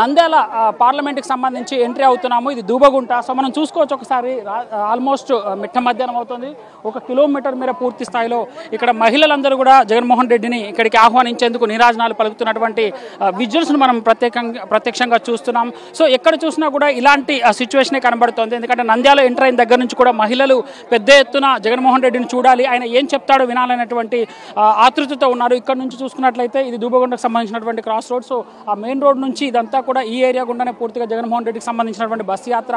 నంద్యాల పార్లమెంట్కి సంబంధించి ఎంట్రీ అవుతున్నాము. ఇది దూబగుంట. సో మనం చూసుకోవచ్చు ఒకసారి ఆల్మోస్ట్ మిట్ట మధ్యాహ్నం అవుతుంది. 1 కిలోమీటర్ మేర పూర్తి స్థాయిలో ఇక్కడ మహిళలందరూ కూడా జగన్మోహన్ రెడ్డిని ఇక్కడికి ఆహ్వానించేందుకు నీరాజనాలు పలుకుతున్నటువంటి విజువల్స్ను మనం ప్రత్యక్షంగా చూస్తున్నాం. సో ఎక్కడ చూసినా కూడా ఇలాంటి సిచ్యువేషనే కనబడుతోంది. ఎందుకంటే నంద్యాల ఎంటర్ అయిన దగ్గర నుంచి కూడా మహిళలు పెద్ద ఎత్తున జగన్మోహన్ రెడ్డిని చూడాలి, ఆయన ఏం చెప్తాడో వినాలనేటువంటి ఆతృతతో ఉన్నారు. ఇక్కడ నుంచి చూసుకున్నట్లయితే ఇది దూబగుంటకు సంబంధించినటువంటి క్రాస్ రోడ్. సో ఆ మెయిన్ రోడ్ నుంచి ఇదంతా కూడా ఈ ఏరియా గుండానే పూర్తిగా జగన్మోహన్ రెడ్డికి సంబంధించినటువంటి బస్ యాత్ర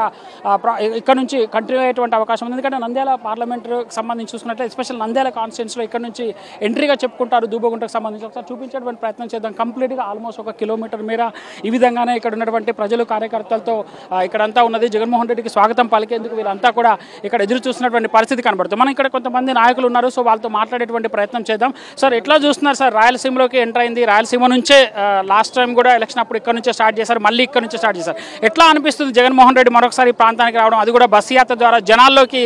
ఇక్కడ నుంచి కంటిన్యూ అయ్యేటువంటి అవకాశం ఉంది. ఎందుకంటే నంద్యాల పార్లమెంట్కి సంబంధించి చూసుకున్నట్లయితే ఎస్పెషల్ నంద్యాల కాన్స్టిట్యున్సీలో ఇక్కడ నుంచి ఎంట్రీగా చెప్పుకుంటారు దూబగుంటకు సంబంధించి. ఒకసారి చూపించేటువంటి ప్రయత్నం చేద్దాం. కంప్లీట్గా ఆల్మోస్ట్ 1 కిలోమీటర్ మేర ఈ విధంగానే ఇక్కడ ఉన్నటువంటి ప్రజలు కార్యకర్తలతో ఇక్కడంతా ఉన్నది. జగన్మోహన్ రెడ్డికి స్వాగతం పలికేందుకు వీళ్ళంతా కూడా ఇక్కడ ఎదురు చూస్తున్నటువంటి పరిస్థితి కనబడుతుంది. మనం ఇక్కడ కొంతమంది నాయకులు ఉన్నారు. సో వాళ్ళతో మాట్లాడేటువంటి ప్రయత్నం చేద్దాం. సార్ ఎట్లా చూస్తున్నారు సార్? రాయలసీమలోకి ఎంటర్ అయింది. రాయలసీమ నుంచే లాస్ట్ టైం కూడా ఎలక్షన్ అప్పుడు ఇక్కడ నుంచే స్టార్ట్ చేశారు, మళ్ళీ ఇక్కడ నుంచి స్టార్ట్ చేశారు. ఎట్లా అనిపిస్తుంది జగన్మోహన్ రెడ్డి మరొకసారి ప్రాంతానికి రావడం, అది కూడా బస్సు యాత్ర ద్వారా జనాల్లోకి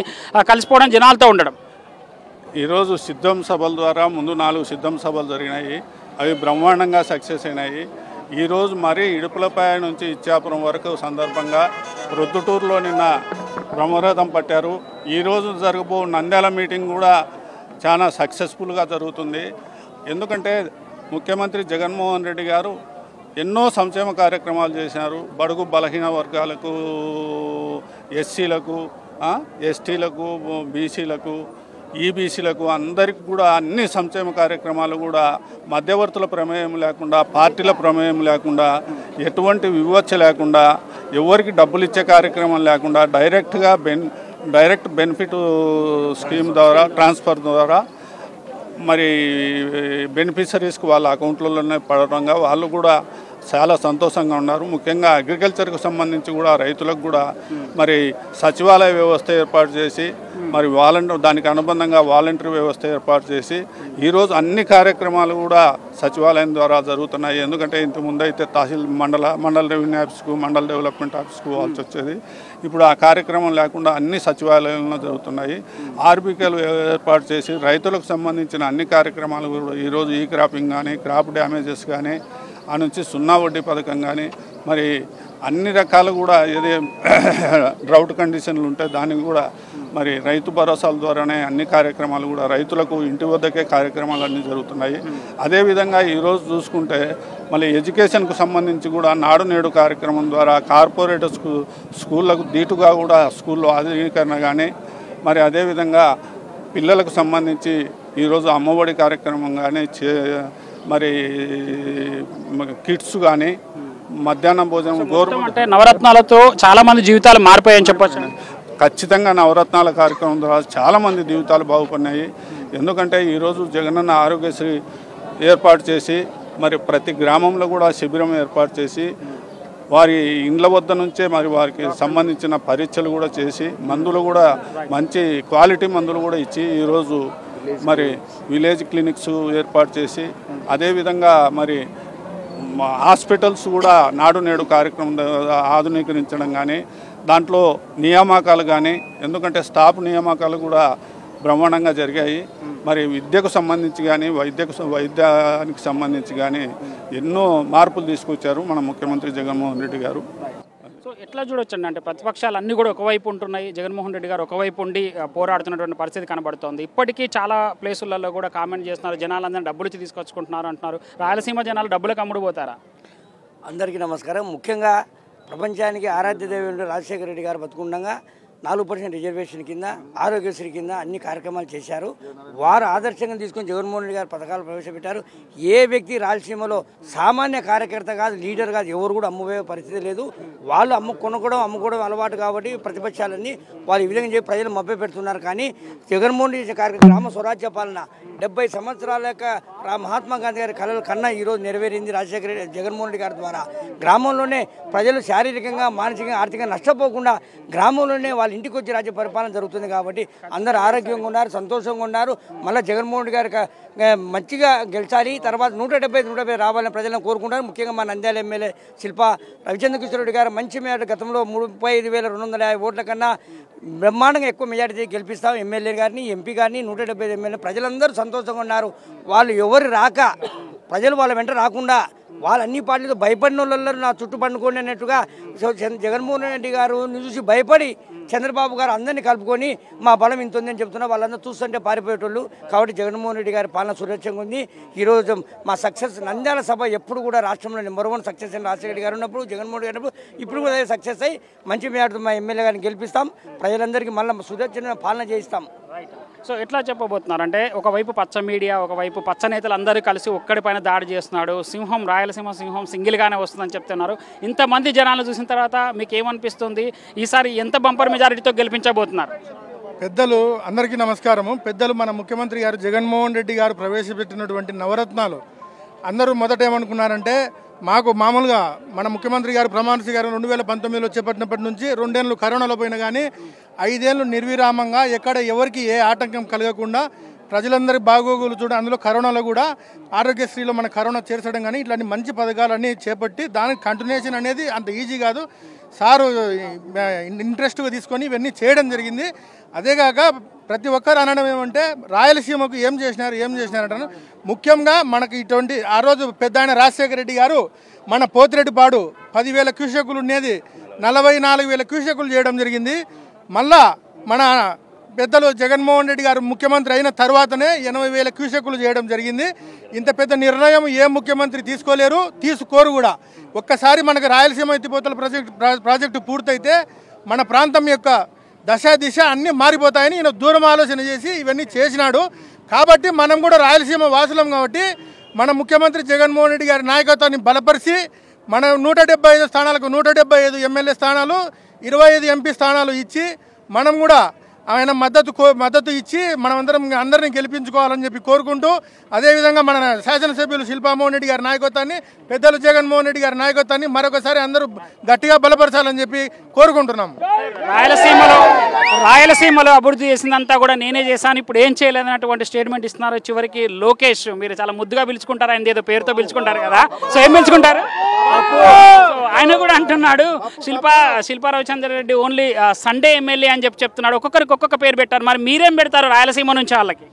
కలిసిపోవడం, జనాలతో ఉండడం? ఈరోజు సిద్ధం సభల ద్వారా ముందు 4 సిద్ధం సభలు జరిగినాయి. అవి బ్రహ్మాండంగా సక్సెస్ అయినాయి. ఈరోజు మరీ ఇడుపులపై నుంచి ఇచ్చాపురం వరకు సందర్భంగా ప్రొద్దుటూరులో నిన్న బ్రహ్మరథం పట్టారు. ఈరోజు జరగబో నంద్యాల మీటింగ్ కూడా చాలా సక్సెస్ఫుల్గా జరుగుతుంది. ఎందుకంటే ముఖ్యమంత్రి జగన్మోహన్ రెడ్డి గారు ఎన్నో సంక్షేమ కార్యక్రమాలు చేశారు. బడుగు బలహీన వర్గాలకు, ఎస్సీలకు, ఎస్టీలకు, బీసీలకు, ఈబీసీలకు అందరికీ కూడా అన్ని సంక్షేమ కార్యక్రమాలు కూడా మధ్యవర్తుల ప్రమేయం లేకుండా, పార్టీల ప్రమేయం లేకుండా, ఎటువంటి వివక్ష లేకుండా, ఎవరికి డబ్బులు ఇచ్చే కార్యక్రమం లేకుండా డైరెక్ట్ బెనిఫిట్ స్కీమ్ ద్వారా, ట్రాన్స్ఫర్ ద్వారా మరి బెనిఫిషరీస్కి వాళ్ళ అకౌంట్లలోనే పడడంగా వాళ్ళు కూడా చాలా సంతోషంగా ఉన్నారు. ముఖ్యంగా అగ్రికల్చర్కు సంబంధించి కూడా రైతులకు కూడా మరి సచివాలయ వ్యవస్థ ఏర్పాటు చేసి, మరి దానికి అనుబంధంగా వాలంటరీ వ్యవస్థ ఏర్పాటు చేసి ఈరోజు అన్ని కార్యక్రమాలు కూడా సచివాలయం ద్వారా జరుగుతున్నాయి. ఎందుకంటే ఇంతకుముందు అయితే మండల రెవెన్యూ ఆఫీస్కు, మండల డెవలప్మెంట్ ఆఫీస్కు పోవాల్సి వచ్చేది. ఇప్పుడు ఆ కార్యక్రమం లేకుండా అన్ని సచివాలయంలో జరుగుతున్నాయి. ఆర్బీకేలు ఏర్పాటు చేసి రైతులకు సంబంధించిన అన్ని కార్యక్రమాలు కూడా ఈరోజు ఈ క్రాపింగ్ కానీ, క్రాప్ డ్యామేజెస్ కానీ, ఆ నుంచి 0 వడ్డీ పథకం కానీ, మరి అన్ని రకాలు కూడా ఏదే డ్రౌట్ కండిషన్లు ఉంటే దానికి కూడా మరి రైతు భరోసాల ద్వారానే అన్ని కార్యక్రమాలు కూడా రైతులకు ఇంటి వద్దకే కార్యక్రమాలు అన్నీ జరుగుతున్నాయి. అదేవిధంగా ఈరోజు చూసుకుంటే మళ్ళీ ఎడ్యుకేషన్కు సంబంధించి కూడా నాడు నేడు కార్యక్రమం ద్వారా కార్పొరేట్ స్కూళ్ళకు దీటుగా కూడా స్కూల్లో ఆధునీకరణ కానీ, మరి అదేవిధంగా పిల్లలకు సంబంధించి ఈరోజు అమ్మఒడి కార్యక్రమం కానీ, మరి కిట్స్ కానీ, మధ్యాహ్నం భోజనం గవర్నమెంట్ నవరత్నాలతో చాలా మంది జీవితాలు మారిపోయాయని చెప్పొచ్చు. ఖచ్చితంగా నవరత్నాల కార్యక్రమం ద్వారా చాలామంది జీవితాలు బాగుపడినాయి. ఎందుకంటే ఈరోజు జగనన్న ఆరోగ్యశ్రీ ఏర్పాటు చేసి, మరి ప్రతి గ్రామంలో కూడా శిబిరం ఏర్పాటు చేసి, వారి ఇండ్ల వద్ద నుంచే మరి వారికి సంబంధించిన పరీక్షలు కూడా చేసి, మందులు కూడా మంచి క్వాలిటీ మందులు కూడా ఇచ్చి ఈరోజు మరి విలేజ్ క్లినిక్స్ ఏర్పాటు చేసి, అదేవిధంగా మరి హాస్పిటల్స్ కూడా నాడు నేడు కార్యక్రమం ఆధునీకరించడం కానీ, దాంట్లో నియామకాలు కానీ, ఎందుకంటే స్టాఫ్ నియామకాలు కూడా బ్రహ్మాండంగా జరిగాయి. మరి విద్యకు సంబంధించి కానీ, వైద్యానికి సంబంధించి కానీ ఎన్నో మార్పులు తీసుకొచ్చారు మన ముఖ్యమంత్రి జగన్మోహన్ రెడ్డి గారు. సో ఎట్లా చూడొచ్చండి, అంటే ప్రతిపక్షాలు అన్నీ కూడా ఒకవైపు ఉంటున్నాయి, జగన్మోహన్ రెడ్డి గారు ఒకవైపు ఉండి పోరాడుతున్నటువంటి పరిస్థితి కనబడుతోంది. ఇప్పటికీ చాలా ప్లేసులలో కూడా కామెంట్ చేస్తున్నారు, జనాలందరూ డబ్బులు ఇచ్చి తీసుకొచ్చుకుంటున్నారు అంటున్నారు. రాయలసీమ జనాలు డబ్బులకు అమ్ముడుపోతారా? అందరికీ నమస్కారం. ముఖ్యంగా ప్రపంచానికి ఆరాధ్య దేవుడు రాజశేఖర రెడ్డి గారు బతుకుండగా 4% రిజర్వేషన్ కింద, ఆరోగ్యశ్రీ కింద అన్ని కార్యక్రమాలు చేశారు. వారు ఆదర్శంగా తీసుకొని జగన్మోహన్ రెడ్డి గారు పథకాలు ప్రవేశపెట్టారు. ఏ వ్యక్తి రాయలసీమలో సామాన్య కార్యకర్త కాదు, లీడర్ కాదు, ఎవరు కూడా అమ్ముపోయే పరిస్థితి లేదు. వాళ్ళు అమ్ముకోవడం అలవాటు కాబట్టి ప్రతిపక్షాలన్నీ వాళ్ళు ఈ విధంగా చెప్పి ప్రజలు మభ్య పెడుతున్నారు. కానీ జగన్మోహన్ రెడ్డి కార్యక్రమం గ్రామ స్వరాజ్య పాలన 70 సంవత్సరాల యొక్క మహాత్మా గాంధీ గారి కళలు కన్నా ఈరోజు నెరవేరింది జగన్మోహన్ రెడ్డి గారి ద్వారా. గ్రామంలోనే ప్రజలు శారీరకంగా, మానసికంగా, ఆర్థికంగా నష్టపోకుండా గ్రామంలోనే వాళ్ళ ఇంటికి వచ్చి రాజ్య పరిపాలన జరుగుతుంది. కాబట్టి అందరూ ఆరోగ్యంగా ఉన్నారు, సంతోషంగా ఉన్నారు. మళ్ళీ జగన్మోహన్ రెడ్డి గారికి మంచిగా గెలిచాలి, తర్వాత 170 రావాలని ప్రజలను కోరుకుంటారు. ముఖ్యంగా మా నంద్యాల ఎమ్మెల్యే శిల్పా రవిచంద్ర కిషోర్ రెడ్డి గారు మంచి మేర గతంలో 35,250 ఓట్ల కన్నా బ్రహ్మాండంగా ఎక్కువ మెజారిటీ గెలిపిస్తాం ఎమ్మెల్యే గారిని, ఎంపీ గారిని, 175 ఎమ్మెల్యే. ప్రజలందరూ సంతోషంగా ఉన్నారు. వాళ్ళు ఎవరు రాక ప్రజలు వాళ్ళ వెంట రాకుండా వాళ్ళు అన్ని పార్టీలతో భయపడిన వాళ్ళు నా చుట్టూ పండుకోండి అన్నట్టుగా జగన్మోహన్ రెడ్డి గారు చూసి భయపడి చంద్రబాబు గారు అందరినీ కలుపుకొని మా బలం ఇంత ఉందని చెప్తున్నా వాళ్ళందరూ చూస్తుంటే పారిపోయేటోళ్ళు. కాబట్టి జగన్మోహన్ రెడ్డి గారి పాలన సురక్షంగా ఉంది. ఈరోజు మా సక్సెస్ నంద్యాల సభ ఎప్పుడు కూడా రాష్ట్రంలో నెంబర్ 1 సక్సెస్ అని రాజశేఖర రెడ్డి గారు ఉన్నప్పుడు, జగన్మోహన్ రెడ్డి గారు ఇప్పుడు కూడా సక్సెస్ అయ్యి మంచి మేరకు మా ఎమ్మెల్యే గారిని గెలిపిస్తాం. ప్రజలందరికీ మళ్ళీ సురక్షణ పాలన చేయిస్తాం. సో ఎట్లా చెప్పబోతున్నారు అంటే ఒకవైపు పచ్చ మీడియా, ఒకవైపు పచ్చ నేతలు అందరూ కలిసి ఒక్కడిపైన దాడి చేస్తున్నాడు, సింహం రాయలసీమ సింహం సింగిల్గానే వస్తుందని చెప్తున్నారు. ఇంతమంది జనాలు చూసిన తర్వాత మీకు ఏమనిపిస్తుంది? ఈసారి ఎంత బంపర్ మెజారిటీతో గెలిపించబోతున్నారు? పెద్దలు అందరికీ నమస్కారము. పెద్దలు మన ముఖ్యమంత్రి గారు జగన్మోహన్ రెడ్డి గారు ప్రవేశపెట్టినటువంటి నవరత్నాలు అందరూ మొదట ఏమనుకున్నారంటే, మాకు మామూలుగా మన ముఖ్యమంత్రి గారు ప్రమాణ స్వీకారం 2019లో చేపట్టినప్పటి నుంచి 2 ఏళ్ళు కరోనాలో పోయినా కానీ 5 ఏళ్ళు నిర్విరామంగా ఎక్కడ ఎవరికి ఏ ఆటంకం కలగకుండా ప్రజలందరి బాగోగులు చూడ, అందులో కరోనాలో కూడా ఆరోగ్యశ్రీలో మన కరోనా చేర్చడం కానీ ఇట్లాంటి మంచి పథకాలన్నీ చేపట్టి దానికి కంటిన్యూషన్ అనేది అంత ఈజీ కాదు. సారు ఇంట్రెస్ట్గా తీసుకొని ఇవన్నీ చేయడం జరిగింది. అదేగాక ప్రతి ఒక్కరు అనడం ఏమంటే రాయలసీమకు ఏం చేసినారంటారు. ముఖ్యంగా మనకి ఇటువంటి ఆ రోజు పెద్ద ఆయన రాజశేఖర రెడ్డి గారు మన పోతిరెడ్డిపాడు 10,000 క్యూసెక్కులు ఉండేది 44,000 క్యూసెక్కులు చేయడం జరిగింది. మళ్ళా మన పెద్దలు జగన్మోహన్ రెడ్డి గారు ముఖ్యమంత్రి అయిన తర్వాతనే 80,000 క్యూసెక్కులు చేయడం జరిగింది. ఇంత పెద్ద నిర్ణయం ఏ ముఖ్యమంత్రి తీసుకోరు కూడా. ఒక్కసారి మనకు రాయలసీమ ఎత్తిపోతల ప్రాజెక్టు పూర్తయితే మన ప్రాంతం యొక్క దిశ అన్నీ మారిపోతాయని ఈయన దూరం ఆలోచన చేసి ఇవన్నీ చేసినాడు. కాబట్టి మనం కూడా రాయలసీమ వాసులం కాబట్టి మన ముఖ్యమంత్రి జగన్మోహన్ రెడ్డి గారి నాయకత్వాన్ని బలపరిచి మన 175 స్థానాలకు 175 ఎమ్మెల్యే స్థానాలు, 25 ఎంపీ స్థానాలు ఇచ్చి మనం కూడా ఆయన మద్దతు ఇచ్చి అందరినీ గెలిపించుకోవాలని చెప్పి కోరుకుంటూ, అదేవిధంగా మన శాసనసభ్యులు శిల్పామోహన్ రెడ్డి గారి నాయకత్వాన్ని, పెద్దలు జగన్మోహన్ రెడ్డి గారి నాయకత్వాన్ని మరొకసారి అందరూ గట్టిగా బలపరచాలని చెప్పి కోరుకుంటున్నాం. రాయలసీమలో అభివృద్ధి చేసిందంతా కూడా నేనే చేశాను, ఇప్పుడు ఏం చేయలేదన్నటువంటి స్టేట్మెంట్ ఇస్తున్నారు. చివరికి లోకేష్, మీరు చాలా ముద్దుగా పిలుచుకుంటారు, ఆయన ఏదో పేరుతో పిలుచుకుంటారు కదా, సో ఏం పిలుచుకుంటారు? ఆయన కూడా అంటున్నాడు Shilpa Ravichandra Reddy only Sunday MLA అని చెప్తున్నాడు. ఒక్కొక్కరికి ఒక్కొక్క పేరు పెట్టారు. మరి మీరేం పెడతారు రాయలసీమ నుంచి వాళ్ళకి?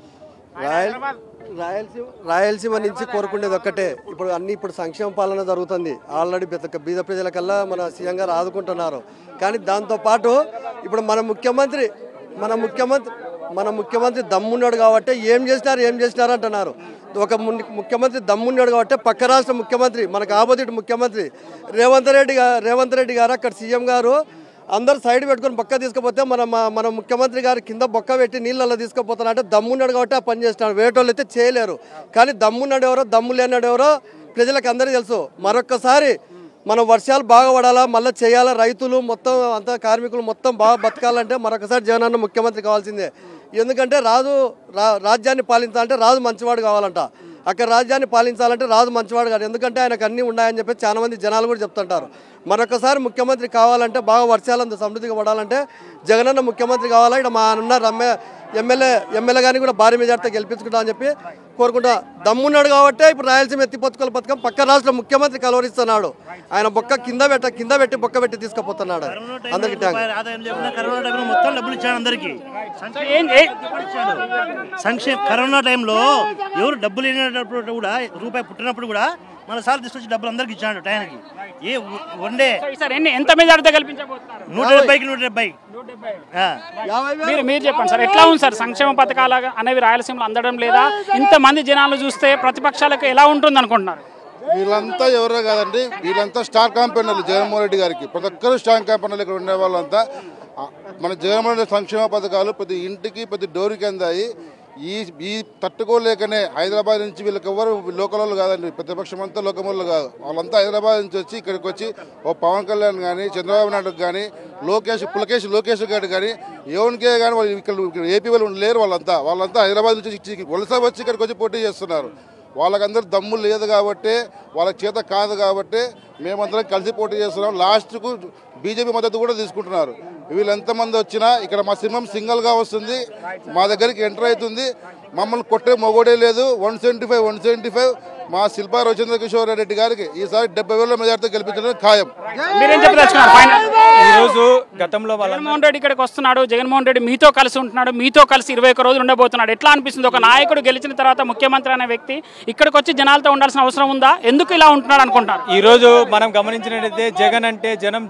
రాయలసీమ నుంచి కోరుకునేది ఒక్కటే, ఇప్పుడు సంక్షేమ పాలన జరుగుతుంది. ఆల్రెడీ బీద ప్రజలకల్లా మన సీఎం గారు ఆదుకుంటున్నారు. కానీ దాంతోపాటు ఇప్పుడు మన ముఖ్యమంత్రి దమ్మున్నాడు కాబట్టి ఏం చేసినారు అంటున్నారు. ఒక ముఖ్యమంత్రి దమ్మున్నాడు కాబట్టి పక్క రాష్ట్ర ముఖ్యమంత్రి, మనకు ఆపోజిట్ ముఖ్యమంత్రి రేవంత్ రెడ్డి గారు అక్కడ సీఎం గారు అందరు సైడ్ పెట్టుకొని బొక్క తీసుకుపోతే మన ముఖ్యమంత్రి గారు కింద బొక్క పెట్టి నీళ్ళల్లో తీసుకుపోతారు. అంటే దమ్మున్నాడు కాబట్టి ఆ పని చేస్తున్నాడు. వేటోళ్ళు అయితే చేయలేరు. కానీ దమ్మున్నాడు ఎవరో దమ్ము లేనాడు ఎవరో ప్రజలకు అందరికీ తెలుసు. మరొక్కసారి మనం వర్షాలు బాగా పడాలా, మళ్ళీ చేయాలా, రైతులు మొత్తం అంతా కార్మికులు మొత్తం బాగా బతకాలంటే మరొకసారి జగనన్న ముఖ్యమంత్రి కావాల్సిందే. ఎందుకంటే రాజ్యాన్ని పాలించాలంటే రాజు మంచివాడు కావాలంట. అక్కడ రాజ్యాన్ని పాలించాలంటే రాజు మంచివాడు కాదు. ఎందుకంటే ఆయనకు అన్నీ ఉన్నాయని చెప్పి చాలా మంది జనాలు కూడా చెప్తుంటారు. మరొకసారి ముఖ్యమంత్రి కావాలంటే, బాగా వర్షాలంత సమృద్ధిగా పడాలంటే జగనన్న ముఖ్యమంత్రి కావాలా. ఇక్కడ మా అన్న ఎమ్మెల్యే గారిని కూడా భారీ మెజార్టీతో గెలిపించుకుంటా అని చెప్పి కోరుకుంటా. దమ్మున్నాడు కాబట్టి ఇప్పుడు రాయలసీమ ఎత్తిపోతుకోల పథకం పక్క రాష్ట్ర ముఖ్యమంత్రి కలవరిస్తున్నాడు. ఆయన బొక్క కింద పెట్టి బొక్క పెట్టి తీసుకుపోతున్నాడు. అందరికీ కరోనా టైంలో ఎవరు డబ్బులు లేనప్పుడు కూడా రూపాయి పుట్టినప్పుడు కూడా మన సార్ తీసుకొచ్చి డబ్బులు అందరికి ఇచ్చాడు టైంకి. ఏ వన్డే ఎంత మెజారిటీతో కల్పించబోతున్నారు? 170కి 170. మీరు చెప్పండి సార్, ఎట్లా ఉంది సార్ సంక్షేమ పథకాలు అనేవి రాయలసీమలో అందడం లేదా? ఇంతమంది జనాలు చూస్తే ప్రతిపక్షాలకు ఎలా ఉంటుంది అనుకుంటున్నారు? వీళ్ళంతా ఎవరో కాదండి, వీళ్ళంతా స్టార్ క్యాంపెయినర్లు జగన్మోహన్ రెడ్డి గారికి. ప్రతి ఒక్కరు స్టార్ క్యాంపెయినర్లు ఇక్కడ ఉండే వాళ్ళంతా. మన జగన్మోహన్ రెడ్డి సంక్షేమ పథకాలు ప్రతి ఇంటికి ప్రతి డోరికి అందాయి. ఈ తట్టుకోలేకనే హైదరాబాద్ నుంచి వీళ్ళకి ఎవరు లోకల్ వాళ్ళు కాదండి, ప్రతిపక్షం అంతా లోకల్ కాదు. వాళ్ళంతా హైదరాబాద్ నుంచి వచ్చి ఇక్కడికి వచ్చి ఓ పవన్ కళ్యాణ్ కానీ, చంద్రబాబు నాయుడుకి కానీ, లోకేష్ గారు కానీ, ఎవరికే కానీ వాళ్ళు ఇక్కడ ఏపీ వాళ్ళు లేరు. వాళ్ళంతా హైదరాబాద్ నుంచి వలస వచ్చి ఇక్కడికి వచ్చి పోటీ చేస్తున్నారు. వాళ్ళకందరూ దమ్ము లేదు కాబట్టి, వాళ్ళకి చేత కాదు కాబట్టి మేమందరం కలిసి పోటీ చేస్తున్నాం. లాస్ట్కు బీజేపీ మద్దతు కూడా తీసుకుంటున్నారు. వీళ్ళెంతమంది వచ్చినా ఇక్కడ మా సింహం సింగిల్గా వస్తుంది, మా దగ్గరికి ఎంటర్ అవుతుంది. మమ్మల్ని కొట్టే మొగోడే లేదు. 175 మా శిల్పా రవిచంద్ర కిషోర్ రెడ్డి గారికి ఈసారి 70,000 మెజార్టీతో గెలిపించడం ఖాయం. మీరేం చెప్పదలుచుకున్నారు ఫైనల్? ఈరోజు గతంలో జగన్మోహన్ రెడ్డి ఇక్కడికి వస్తున్నాడు, జగన్మోహన్ రెడ్డి మీతో కలిసి ఉంటున్నాడు, మీతో కలిసి 21 రోజులు ఉండబోతున్నాడు. ఎట్లా అనిపిస్తుంది? ఒక నాయకుడు గెలిచిన తర్వాత ముఖ్యమంత్రి అనే వ్యక్తి ఇక్కడికి వచ్చి జనాలతో ఉండాల్సిన అవసరం ఉందా? ఎందుకు ఇలా ఉంటున్నాడు అనుకుంటారు? ఈ రోజు మనం గమనించినట్లయితే జగన్ అంటే జనం,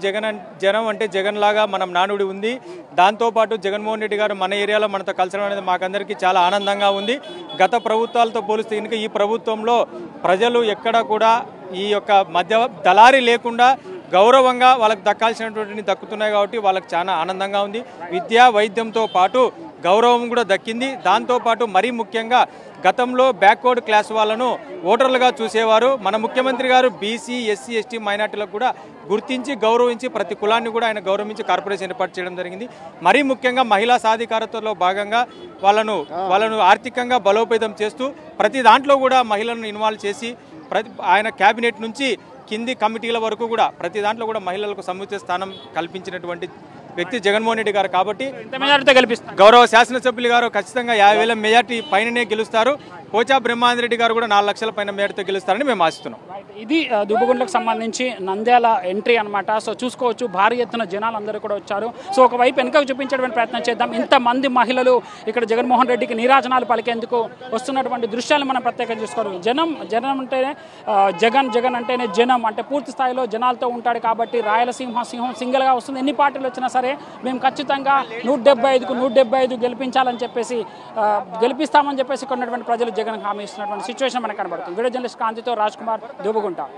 జనం అంటే జగన్ లాగా మనం నానుడి ఉంది. దాంతోపాటు జగన్మోహన్ రెడ్డి గారు మన ఏరియాలో మనతో కలిసడం అనేది మాకందరికీ చాలా ఆనందంగా ఉంది. గత ప్రభుత్వాలతో పోలిస్తే కనుక ఈ ప్రభుత్వంలో ప్రజలు ఎక్కడ కూడా ఈ యొక్క మధ్య దళారీ లేకుండా గౌరవంగా వాళ్ళకి దక్కాల్సినటువంటి దక్కుతున్నాయి కాబట్టి వాళ్ళకి చాలా ఆనందంగా ఉంది. విద్యా వైద్యంతో పాటు గౌరవం కూడా దక్కింది. దాంతోపాటు మరీ ముఖ్యంగా గతంలో బ్యాక్వర్డ్ క్లాస్ వాళ్ళను ఓటర్లుగా చూసేవారు. మన ముఖ్యమంత్రి గారు బీసీ, ఎస్సీ, ఎస్టీ మైనార్టీలకు కూడా గుర్తించి గౌరవించి ప్రతి కులాన్ని కూడా ఆయన గౌరవించి కార్పొరేషన్ ఏర్పాటు చేయడం జరిగింది. మరీ ముఖ్యంగా మహిళా సాధికారతలో భాగంగా వాళ్ళను ఆర్థికంగా బలోపేతం చేస్తూ ప్రతి దాంట్లో కూడా మహిళలను ఇన్వాల్వ్ చేసి ఆయన క్యాబినెట్ నుంచి కింది కమిటీల వరకు కూడా ప్రతి దాంట్లో కూడా మహిళలకు సముచిత స్థానం కల్పించినటువంటి వ్యక్తి జగన్మోహన్ రెడ్డి గారు. కాబట్టి గౌరవ శాసనసభ్యులు గారు ఖచ్చితంగా 50,000 మెజార్టీ పైననే గెలుస్తారు. పోచా బ్రహ్మానంద రెడ్డి గారు కూడా 4 లక్షల పైన మేరతో గెలుస్తారని మేము ఆశిస్తున్నాం. ఇది దుబ్బగుంటకు సంబంధించి నంద్యాల ఎంట్రీ అనమాట. సో చూసుకోవచ్చు, భారీ ఎత్తున జనాలు అందరూ కూడా వచ్చారు. సో ఒకవైపు వెనుకకు చూపించేటువంటి ప్రయత్నం చేద్దాం. ఇంతమంది మహిళలు ఇక్కడ జగన్మోహన్ రెడ్డికి నీరాజనాలు పలికేందుకు వస్తున్నటువంటి దృశ్యాలు మనం ప్రత్యేకంగా చూసుకోవాలి. జనం అంటేనే జగన్ అంటేనే జనం, అంటే పూర్తి స్థాయిలో జనాలతో ఉంటాడు. కాబట్టి రాయలసీమ సింహం సింగిల్గా వస్తుంది. ఎన్ని పార్టీలు వచ్చినా సరే మేము ఖచ్చితంగా 175కు 175 గెలిపించాలని చెప్పేసి గెలిపిస్తామని చెప్పేసి కొన్నటువంటి ప్రజలు జగన్ హామీ ఇస్తున్నటువంటి సిచ్యువేషన్ మనకు కనబడుతుంది. వీడియో జర్నలిస్ట్ కాంతితో రాజ్ కుమార్, దుబ్బగుంట.